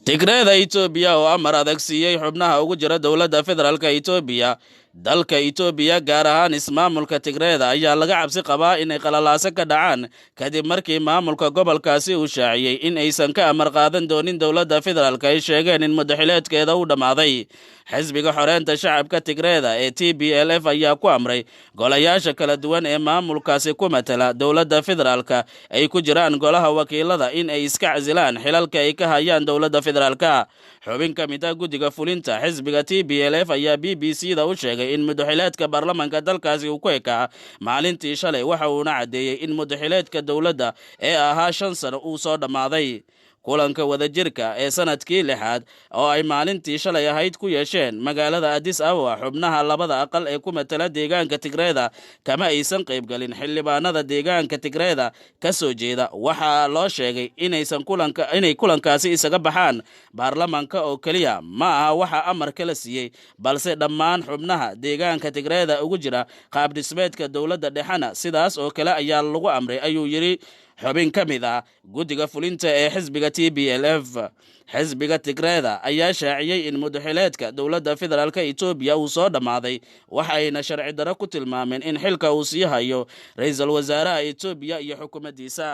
Tigreeda Itoobiya oo amar adag siiyay xubnaha ugu jira dowladda federaalka Itoobiya dalka Itoobiya gaar ahaan ismaamulka Tigreeda ayaa laga cabsi qabaa inay qalalaase ka dhacaan kadib markii maamulka gobolkaasi uu shaaciyay in aysan ka amar qaadan doonin dowladda federaalka ay sheegeen in madaxileedkeeda uu dhamaaday. xisbiga xoreynta shacabka Tigreeda ee TPLF ayaa ku amray golayaasha kala duwan ee maamulkaasi ku matala dowladda federaalka ay ku jiraan golaha wakiilada in ay iska casilaan xilalka ay ka hayaan dowladda federaalka. xubin ka mid ah guddiga fulinta xisbiga TPLF ayaa BBC-da u sheegay in madaxileedka baarlamaanka dalkaasi uu ku ekaa maalintii shalay, waxa uuna cadeeyay in madaxileedka dowladda ee ahaa 5 sano uu soo dhamaaday. kulanka wadajirka ee sanadkii 6aad oo ay maalintii shalay ahayd ku yeesheen magaalada Addis Ababa, xubnaha labada aqal ee ku matala deegaanka Tigreeda kama aysan qaybgalin xildhibaanada deegaanka Tigreeda ka soo jeeda. waxaa loo sheegay inay kulankaasi isaga baxaan baarlamaanka oo kaliya, ma aha waxa amar kala siiyay, balse dhammaan xubnaha deegaanka Tigreeda ugu jira qaab dhismeedka dowladda dhexana sidaas oo kale ayaa lagu amray, ayuu yiri xubin ka mid ah guddiga fulinta ee xisbiga TPLF. xisbiga Tigreeda ayaa shaaciyay in madaxileedka dowladda federaalka Itoobiya uu soo dhamaaday, waxayna sharci darro ku tilmaameen in xilka uu sii hayo ra'iisul wasaaraha Itoobiya iyo xukuumaddiisa.